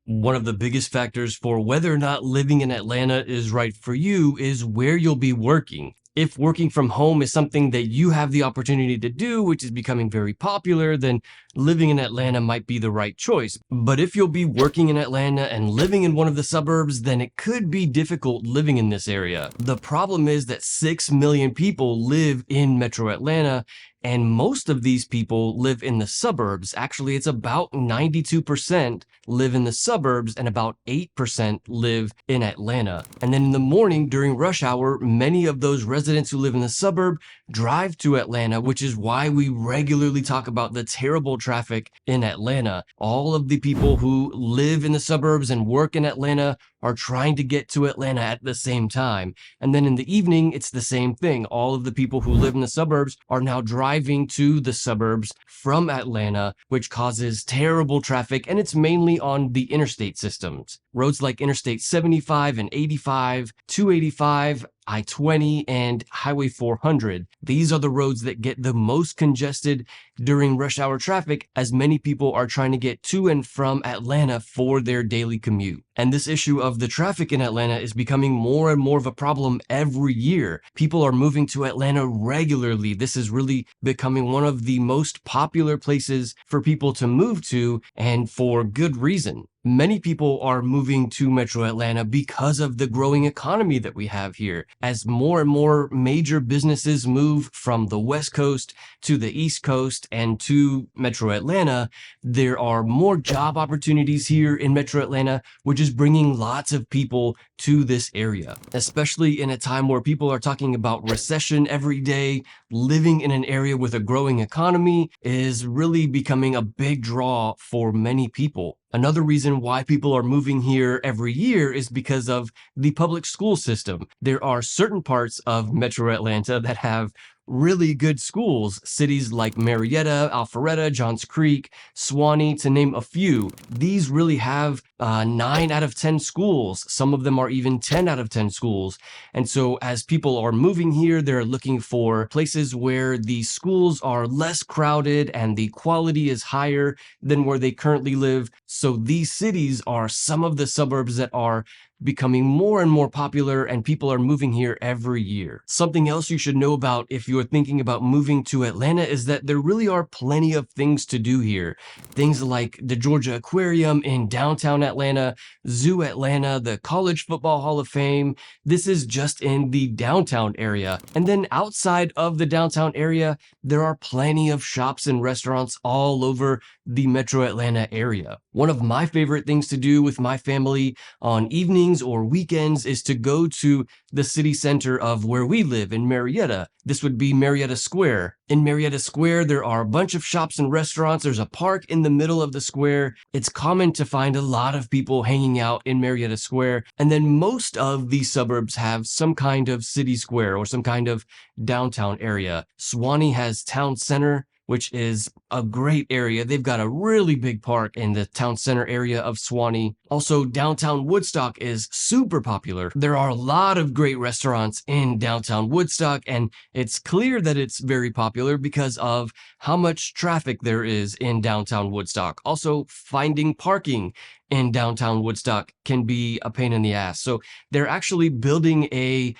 One of the biggest factors for whether or not living in Atlanta is right for you is where you'll be working. If working from home is something that you have the opportunity to do, which is becoming very popular, then living in Atlanta might be the right choice. But if you'll be working in Atlanta and living in one of the suburbs, then it could be difficult living in this area. The problem is that 6 million people live in Metro Atlanta, and most of these people live in the suburbs. Actually, it's about 92% live in the suburbs and about 8% live in Atlanta. And then in the morning during rush hour, many of those residents who live in the suburb drive to Atlanta, which is why we regularly talk about the terrible traffic in Atlanta. All of the people who live in the suburbs and work in Atlanta are trying to get to Atlanta at the same time. And then in the evening, it's the same thing. All of the people who live in the suburbs are now driving to the suburbs from Atlanta, which causes terrible traffic, and it's mainly on the interstate systems. Roads like Interstate 75 and 85, 285, I-20, and Highway 400. These are the roads that get the most congested during rush hour traffic, as many people are trying to get to and from Atlanta for their daily commute. And this issue of the traffic in Atlanta is becoming more and more of a problem every year. People are moving to Atlanta regularly. This is really becoming one of the most popular places for people to move to, and for good reason. Many people are moving to Metro Atlanta because of the growing economy that we have here. As more and more major businesses move from the West Coast to the East Coast and to Metro Atlanta, there are more job opportunities here in Metro Atlanta, which is bringing lots of people to this area, especially in a time where people are talking about recession every day. Living in an area with a growing economy is really becoming a big draw for many people. Another reason why people are moving here every year is because of the public school system. There are certain parts of Metro Atlanta that have really good schools. Cities like Marietta, Alpharetta, Johns Creek, Suwanee, to name a few. These really have 9 out of 10 schools. Some of them are even 10 out of 10 schools. And so as people are moving here, they're looking for places where the schools are less crowded and the quality is higher than where they currently live. So these cities are some of the suburbs that are becoming more and more popular, and people are moving here every year. Something else you should know about if you're thinking about moving to Atlanta is that there really are plenty of things to do here. Things like the Georgia Aquarium in downtown Atlanta, Zoo Atlanta, the College Football Hall of Fame. This is just in the downtown area. And then outside of the downtown area, there are plenty of shops and restaurants all over the Metro Atlanta area. One of my favorite things to do with my family on evenings or weekends is to go to the city center of where we live in Marietta. This would be Marietta Square. In Marietta Square, there are a bunch of shops and restaurants. There's a park in the middle of the square. It's common to find a lot of people hanging out in Marietta Square. And then most of these suburbs have some kind of city square or some kind of downtown area. Suwanee has Town Center, which is a great area. They've got a really big park in the town center area of Suwanee. Also, downtown Woodstock is super popular. There are a lot of great restaurants in downtown Woodstock, and it's clear that it's very popular because of how much traffic there is in downtown Woodstock. Also, finding parking in downtown Woodstock can be a pain in the ass. So they're actually building a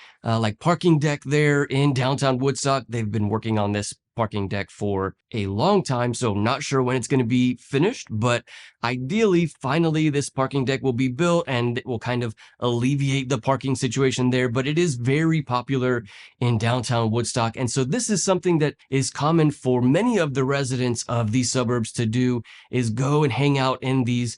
parking deck there in downtown Woodstock. They've been working on this parking deck for a long time, so not sure when it's going to be finished, but ideally, finally, this parking deck will be built and it will kind of alleviate the parking situation there. But it is very popular in downtown Woodstock, and so this is something that is common for many of the residents of these suburbs to do, is go and hang out in these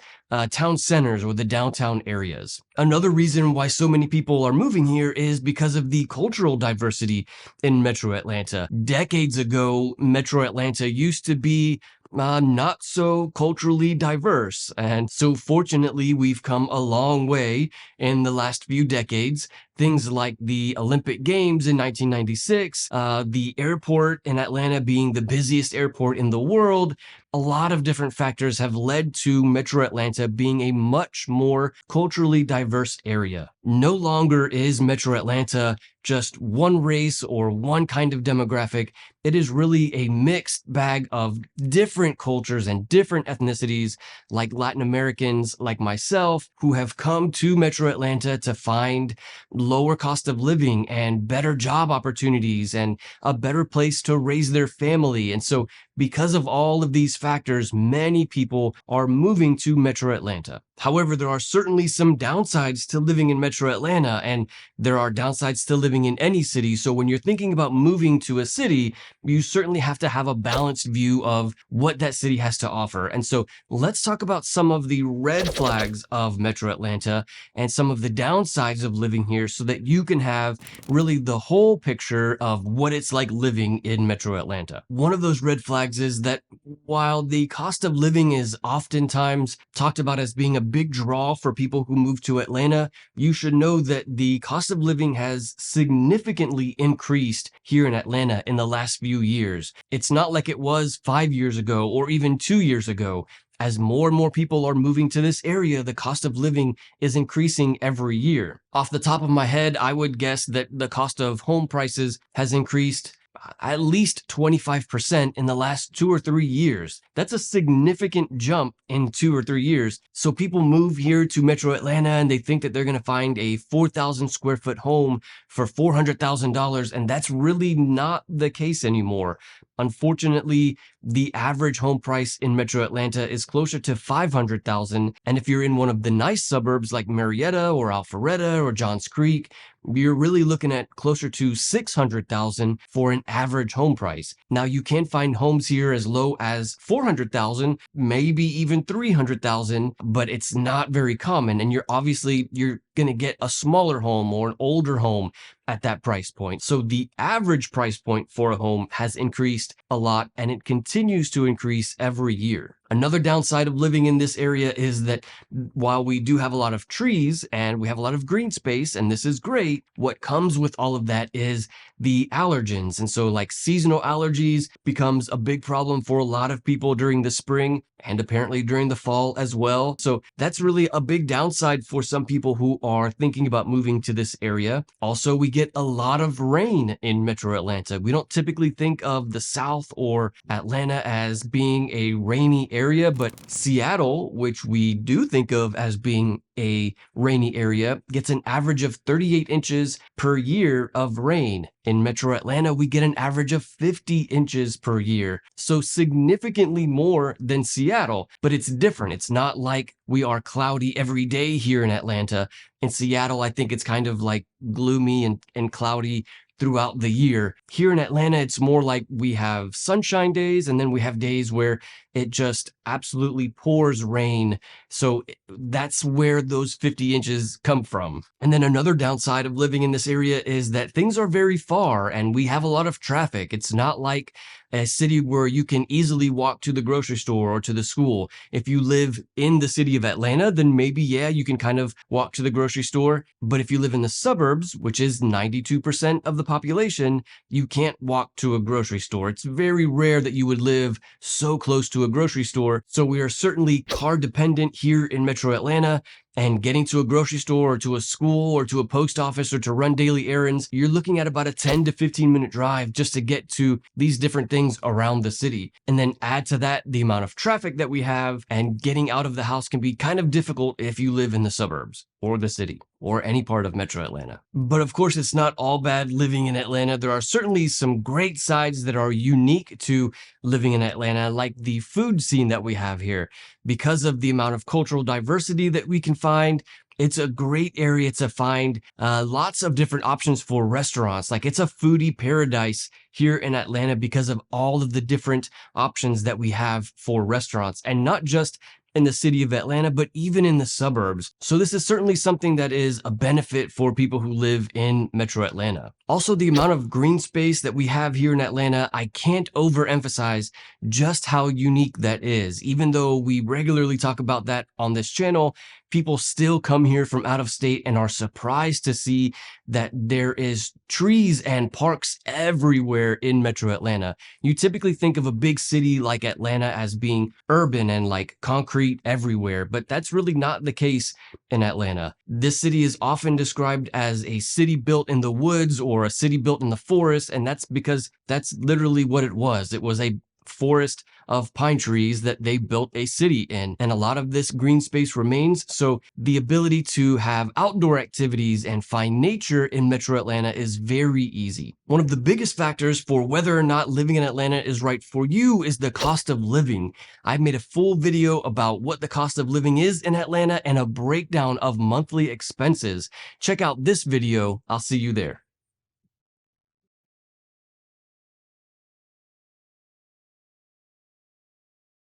town centers or the downtown areas. Another reason why so many people are moving here is because of the cultural diversity in Metro Atlanta. Decades ago, Metro Atlanta used to be not so culturally diverse. And so fortunately, we've come a long way in the last few decades. things like the Olympic Games in 1996, the airport in Atlanta being the busiest airport in the world. A lot of different factors have led to Metro Atlanta being a much more culturally diverse area. No longer is Metro Atlanta just one race or one kind of demographic. It is really a mixed bag of different cultures and different ethnicities, like Latin Americans like myself, who have come to Metro Atlanta to find lower cost of living and better job opportunities and a better place to raise their family. And so because of all of these factors, many people are moving to Metro Atlanta. However, there are certainly some downsides to living in Metro Atlanta, and there are downsides to living in any city. So when you're thinking about moving to a city, you certainly have to have a balanced view of what that city has to offer. And so let's talk about some of the red flags of Metro Atlanta and some of the downsides of living here so that you can have really the whole picture of what it's like living in Metro Atlanta. One of those red flags is that while the cost of living is oftentimes talked about as being a big draw for people who move to Atlanta, you should know that the cost of living has significantly increased here in Atlanta in the last few years. It's not like it was 5 years ago or even 2 years ago. As more and more people are moving to this area, the cost of living is increasing every year. Off the top of my head, I would guess that the cost of home prices has increased at least 25% in the last 2 or 3 years. That's a significant jump in 2 or 3 years. So people move here to Metro Atlanta and they think that they're going to find a 4,000 square foot home for $400,000. And that's really not the case anymore. Unfortunately, the average home price in Metro Atlanta is closer to $500,000. And if you're in one of the nice suburbs like Marietta or Alpharetta or Johns Creek, you're really looking at closer to $600,000 for an average home price. Now, you can find homes here as low as $400,000, maybe even $300,000, but it's not very common. And you're going to get a smaller home or an older home at that price point. So the average price point for a home has increased a lot, and it continues to increase every year. Another downside of living in this area is that while we do have a lot of trees and we have a lot of green space, and this is great, what comes with all of that is the allergens. And so like seasonal allergies becomes a big problem for a lot of people during the spring and apparently during the fall as well. So that's really a big downside for some people who are thinking about moving to this area. Also, we get a lot of rain in Metro Atlanta. We don't typically think of the South or Atlanta as being a rainy area, but Seattle, which we do think of as being a rainy area, gets an average of 38 inches per year of rain. In Metro Atlanta, we get an average of 50 inches per year. So significantly more than Seattle, but it's different. It's not like we are cloudy every day here in Atlanta. In Seattle, I think it's kind of like gloomy and cloudy throughout the year. Here in Atlanta, it's more like we have sunshine days and then we have days where it just absolutely pours rain. So that's where those 50 inches come from. And then another downside of living in this area is that things are very far and we have a lot of traffic. It's not like a city where you can easily walk to the grocery store or to the school. If you live in the city of Atlanta, then maybe, yeah, you can kind of walk to the grocery store. But if you live in the suburbs, which is 92% of the population, you can't walk to a grocery store. It's very rare that you would live so close to a grocery store. So we are certainly car dependent here in Metro Atlanta. And getting to a grocery store or to a school or to a post office or to run daily errands, you're looking at about a 10 to 15 minute drive just to get to these different things around the city. And then add to that the amount of traffic that we have, and getting out of the house can be kind of difficult if you live in the suburbs or the city or any part of Metro Atlanta. But of course, it's not all bad living in Atlanta. There are certainly some great sides that are unique to living in Atlanta, like the food scene that we have here. Because of the amount of cultural diversity that we can find, it's a great area to find lots of different options for restaurants. Like, it's a foodie paradise here in Atlanta because of all of the different options that we have for restaurants, and not just in the city of Atlanta, but even in the suburbs. So this is certainly something that is a benefit for people who live in Metro Atlanta. Also, the amount of green space that we have here in Atlanta, I can't overemphasize just how unique that is. Even though we regularly talk about that on this channel, People still come here from out of state and are surprised to see that there is trees and parks everywhere in Metro Atlanta. You typically think of a big city like Atlanta as being urban and like concrete everywhere, but that's really not the case in Atlanta. This city is often described as a city built in the woods or a city built in the forest, and that's because that's literally what it was. It was a forest of pine trees that they built a city in, and a lot of this green space remains. So the ability to have outdoor activities and find nature in Metro Atlanta is very easy. One of the biggest factors for whether or not living in Atlanta is right for you is the cost of living. I've made a full video about what the cost of living is in Atlanta and a breakdown of monthly expenses. Check out this video. I'll see you there.